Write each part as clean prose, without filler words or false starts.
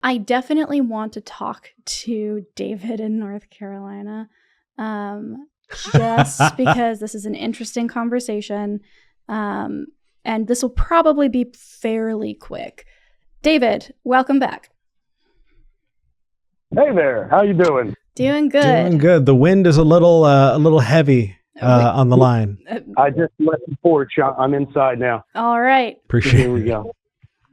I definitely want to talk to David in North Carolina, just because this is an interesting conversation, and this will probably be fairly quick. David, welcome back. Hey there, how you doing? Doing good. Doing good. The wind is a little heavy on the line. I just left the porch. I'm inside now. All right. Appreciate Here we it. go.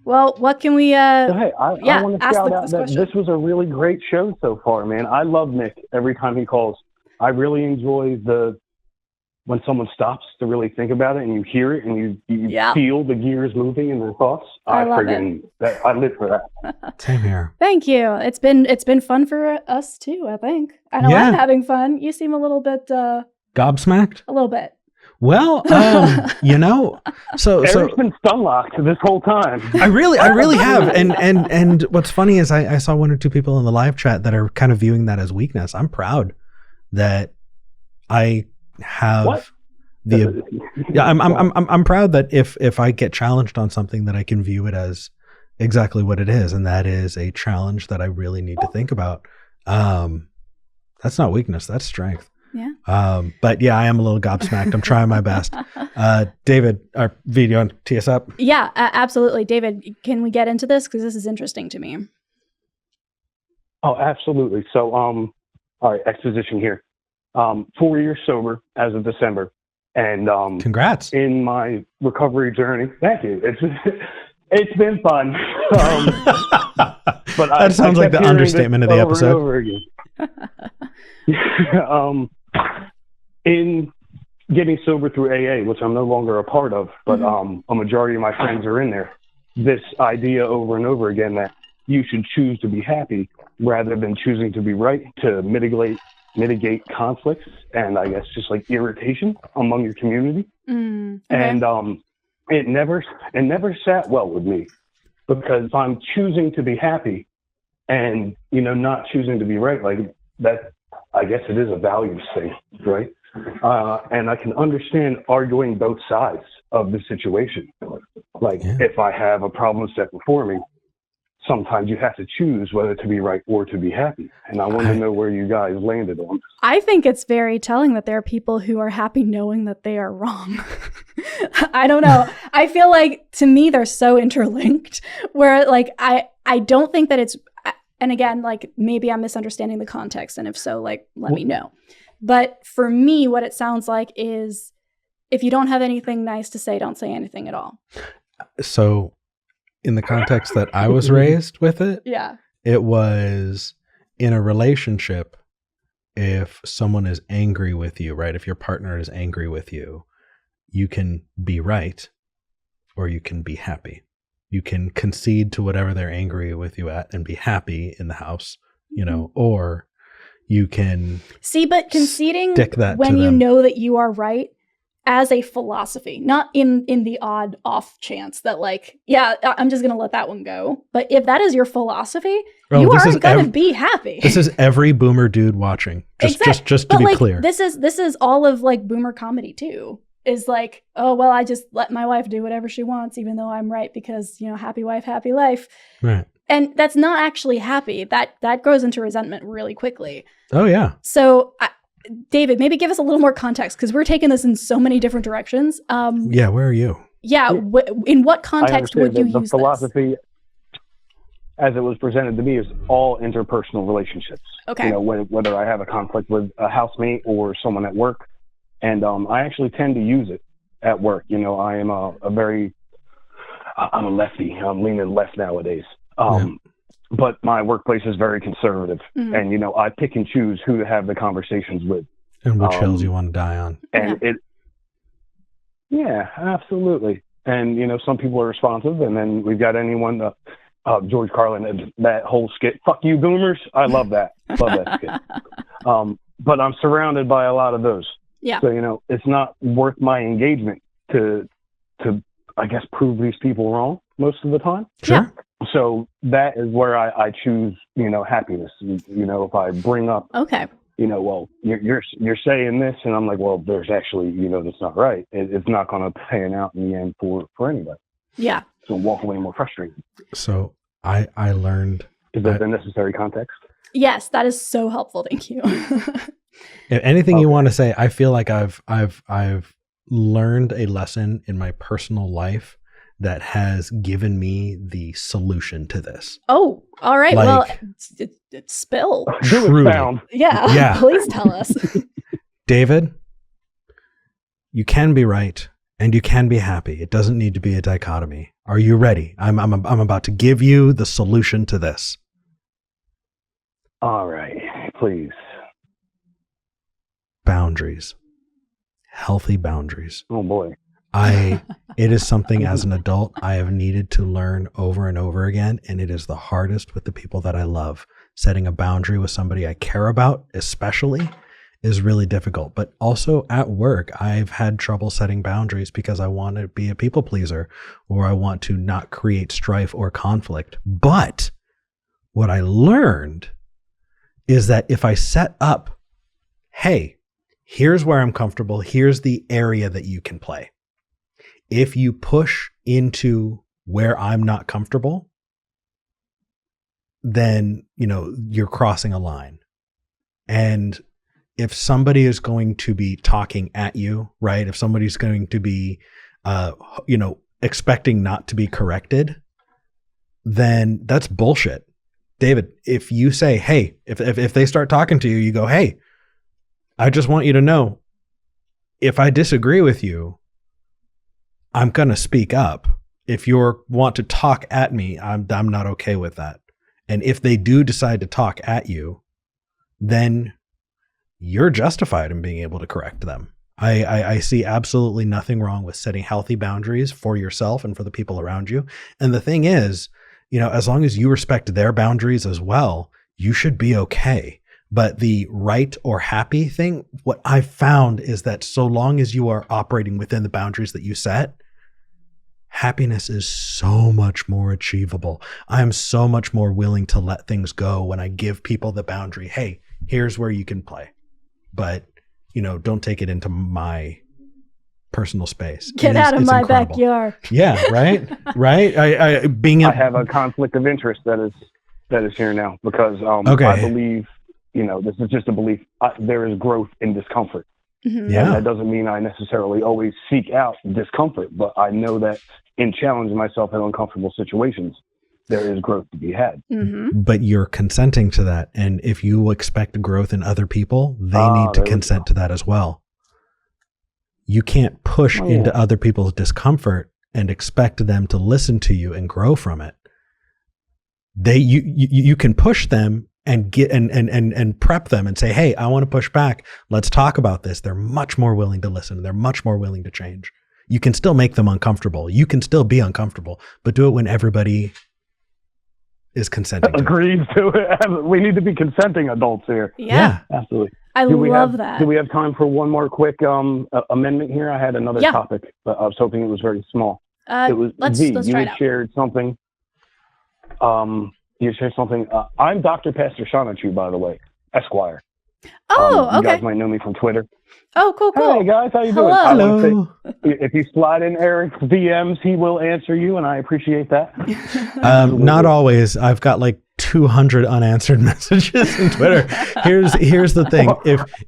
Well, what can we? So, hey, I want to ask shout this out that question. this was a really great show so far, man. I love Nick every time he calls. I really enjoy when someone stops to really think about it and you hear it and you feel the gears moving in their thoughts. I love it. I live for that. Same here. Thank you. It's been fun for us too, I think. I know I'm having fun. You seem a little bit gobsmacked? A little bit. Well, so Eric's been stun-locked this whole time. I really have. And what's funny is I saw one or two people in the live chat that are kind of viewing that as weakness. I'm proud that I have I'm proud that if I get challenged on something that I can view it as exactly what it is, and that is a challenge that I really need to think about. That's not weakness, that's strength. Yeah. But yeah, I am a little gobsmacked. I'm trying my best. David, our video on tee us up. Yeah, absolutely. David, can we get into this? Because this is interesting to me. Oh, absolutely. So, all right, exposition here. 4 years sober as of December. And congrats. In my recovery journey. Thank you. It's been fun. But that sounds like the understatement of the episode. Over again. In getting sober through AA, which I'm no longer a part of, but a majority of my friends are in there, this idea over and over again that you should choose to be happy rather than choosing to be right to mitigate conflicts and I guess just like irritation among your community. Okay. And it never sat well with me, because if I'm choosing to be happy and not choosing to be right, like that, I guess it is a values thing, right? And I can understand arguing both sides of the situation. Like if I have a problem set before me, sometimes you have to choose whether to be right or to be happy. And I want to know where you guys landed on. I think it's very telling that there are people who are happy knowing that they are wrong. I don't know. I feel like, to me, they're so interlinked where like, I don't think that it's, and again, like maybe I'm misunderstanding the context. And if so, like, let me know. But for me, what it sounds like is if you don't have anything nice to say, don't say anything at all. So in the context that I was raised with it, it was in a relationship. If someone is angry with you, right? If your partner is angry with you, you can be right or you can be happy. You can concede to whatever they're angry with you at and be happy in the house, or you can but conceding when you know that you are right as a philosophy, not in the odd off chance that like, I'm just going to let that one go. But if that is your philosophy, you aren't going to be happy. This is every boomer dude watching. Just to be clear. This is all of like boomer comedy too. Is like, oh, well, I just let my wife do whatever she wants, even though I'm right because, happy wife, happy life. Right. And that's not actually happy. That grows into resentment really quickly. Oh, yeah. So, David, maybe give us a little more context because we're taking this in so many different directions. Where are you? Yeah. In what context would you use the philosophy, as it was presented to me, is all interpersonal relationships. Okay. Whether I have a conflict with a housemate or someone at work. And I actually tend to use it at work. I am I'm a lefty. I'm leaning left nowadays. But my workplace is very conservative. And, I pick and choose who to have the conversations with. And which hills you want to die on. And absolutely. And, some people are responsive. And then we've got anyone, George Carlin, that whole skit, fuck you boomers. I love that. Love that skit. But I'm surrounded by a lot of those. Yeah. So, it's not worth my engagement to, I guess, prove these people wrong most of the time. Sure. So that is where I choose, happiness. If I bring up, well, you're saying this, and I'm like, well, there's actually, that's not right. It's not going to pan out in the end for anybody. Yeah. So walk away more frustrated. So I learned Is that the necessary context? Yes, that is so helpful. Thank you. If anything you want to say, I feel like I've learned a lesson in my personal life that has given me the solution to this. Oh, all right. Well, spill. Truly. Yeah. Please tell us. David, you can be right and you can be happy. It doesn't need to be a dichotomy. Are you ready? I'm about to give you the solution to this. All right, please. Boundaries. Healthy boundaries. Oh boy. It is something as an adult I have needed to learn over and over again, and it is the hardest with the people that I love. Setting a boundary with somebody I care about, especially, is really difficult. But also at work, I've had trouble setting boundaries because I want to be a people pleaser, or I want to not create strife or conflict. But what I learned is that if I set up, hey, here's where I'm comfortable, here's the area that you can play. If you push into where I'm not comfortable, then, you're crossing a line. And if somebody is going to be talking at you, right? If somebody's going to be, expecting not to be corrected, then that's bullshit. David, if you say, hey, if they start talking to you, you go, hey, I just want you to know, if I disagree with you, I'm going to speak up. If you want to talk at me, I'm not okay with that. And if they do decide to talk at you, then you're justified in being able to correct them. I see absolutely nothing wrong with setting healthy boundaries for yourself and for the people around you. And the thing is, as long as you respect their boundaries as well, you should be okay. But the right or happy thing, what I've found is that so long as you are operating within the boundaries that you set, happiness is so much more achievable. I am so much more willing to let things go when I give people the boundary. Hey, here's where you can play, but don't take it into my personal space. Get out of my backyard. Yeah, right. I have a conflict of interest that is here now because I believe. This is just a belief. There is growth in discomfort. Mm-hmm. Yeah. And that doesn't mean I necessarily always seek out discomfort, but I know that in challenging myself in uncomfortable situations, there is growth to be had. Mm-hmm. But you're consenting to that. And if you expect growth in other people, they need to consent to that as well. You can't push into other people's discomfort and expect them to listen to you and grow from it. You can push them and get and prep them and say, hey, I want to push back. Let's talk about this. They're much more willing to listen. They're much more willing to change. You can still make them uncomfortable. You can still be uncomfortable, but do it when everybody is consenting. Agreed to it. We need to be consenting adults here. Yeah. Absolutely. I love that. Do we have time for one more quick amendment here? I had another topic, but I was hoping it was very small. It was let's you try it had out. shared something. You shared something. I'm Dr. Pastor Shanachu, by the way, Esquire. Oh, okay. You guys might know me from Twitter. Oh, cool. Hey guys, how you doing? Hello. If you slide in Eric's DMs, he will answer you, and I appreciate that. Not always. I've got like 200 unanswered messages in Twitter. Here's the thing.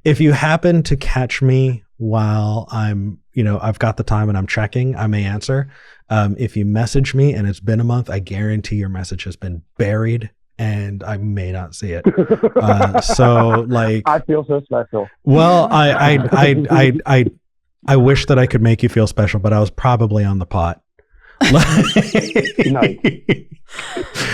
If you happen to catch me while I'm, I've got the time and I'm checking, I may answer. If you message me and it's been a month, I guarantee your message has been buried and I may not see it. So like, I feel so special. Well, I wish that I could make you feel special, but I was probably on the pot. Nice.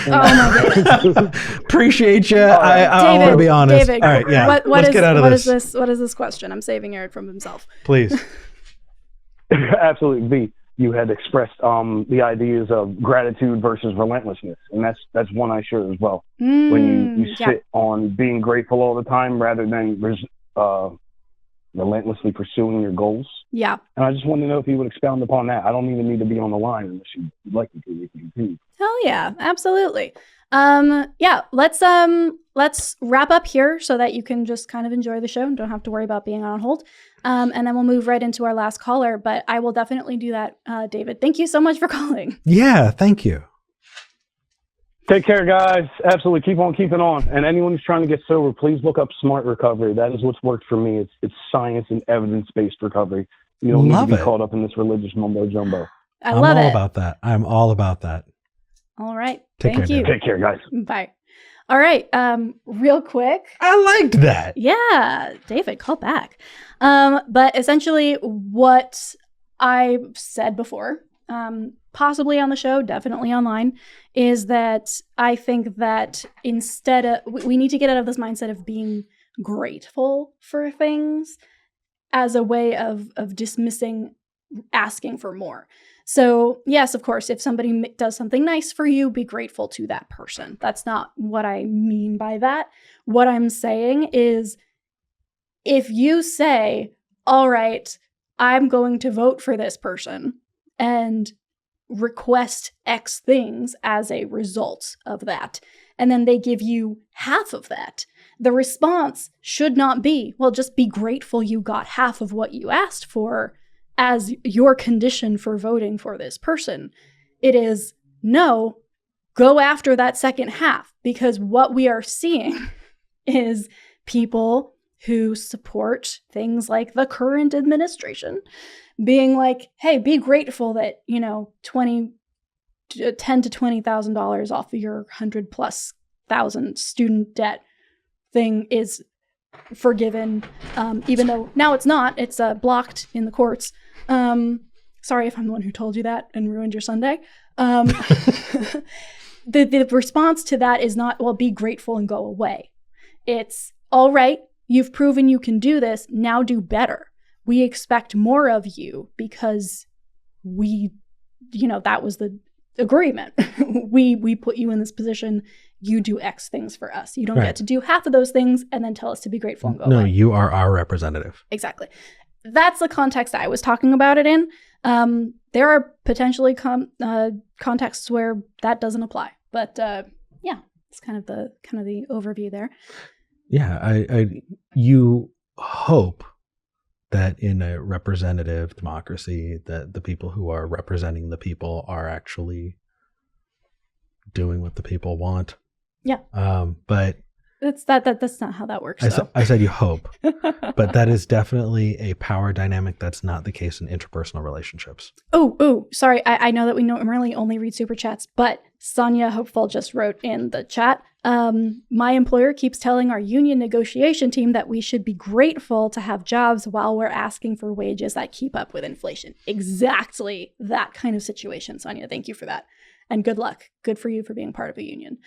Oh my goodness. Appreciate you. I want to be honest. David, all right, yeah. Let's get out of this. What is this question? I'm saving Eric from himself. Please. Absolutely. V, you had expressed the ideas of gratitude versus relentlessness, and that's one I share as well. When you sit on being grateful all the time rather than relentlessly pursuing your goals. Yeah. And I just want to know if you would expound upon that. I don't even need to be on the line unless you'd like me to. You can continue. Hell yeah, absolutely. Let's wrap up here so that you can just kind of enjoy the show and don't have to worry about being on hold. And then we'll move right into our last caller, but I will definitely do that, David. Thank you so much for calling. Yeah, thank you. Take care, guys. Absolutely. Keep on keeping on. And anyone who's trying to get sober, please look up smart recovery. That is what's worked for me. It's science and evidence-based recovery. You don't need to be caught up in this religious mumbo jumbo. I'm all about that. I'm all about that. All right. Thank you. Take care, guys. Bye. All right. Real quick. I liked that. Yeah. David, call back. But essentially what I said before, possibly on the show, definitely online, is that I think that instead of, we need to get out of this mindset of being grateful for things as a way of dismissing asking for more. So yes, of course, if somebody does something nice for you, be grateful to that person. That's not what I mean by that. What I'm saying is, if you say, all right, I'm going to vote for this person and request X things as a result of that, and then they give you half of that, the response should not be, well, just be grateful you got half of what you asked for as your condition for voting for this person. It is, no, go after that second half, because what we are seeing is people who support things like the current administration being like, hey, be grateful that, $10,000 to $20,000 off of your 100,000+ student debt thing is forgiven, even though now it's not. It's blocked in the courts. Sorry if I'm the one who told you that and ruined your Sunday. The response to that is not, well, be grateful and go away. It's, all right, you've proven you can do this, now do better. We expect more of you because that was the agreement. we put you in this position. You do X things for us. You don't get to do half of those things and then tell us to be grateful and go away. No, you are our representative. Exactly. That's the context I was talking about it in. There are potentially contexts where that doesn't apply. But yeah, it's kind of the overview there. Yeah, you hope that in a representative democracy that the people who are representing the people are actually doing what the people want. Yeah. But that's not how that works. I said you hope, but that is definitely a power dynamic that's not the case in interpersonal relationships. Oh, sorry. I know that we normally only read super chats, but Sonia Hopeful just wrote in the chat, my employer keeps telling our union negotiation team that we should be grateful to have jobs while we're asking for wages that keep up with inflation. Exactly that kind of situation, Sonia. Thank you for that. And good luck. Good for you for being part of a union.